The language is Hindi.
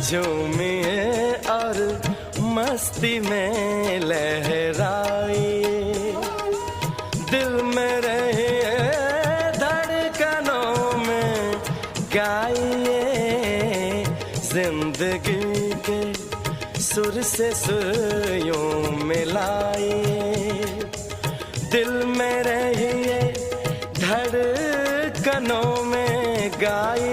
झूमिए और मस्ती में लहराइए, दिल में रहिए, धड़कनों में गाइए, जिंदगी के सुर से सुर यूं मिलाइए, दिल में रहिए, धड़कनों में गाइए,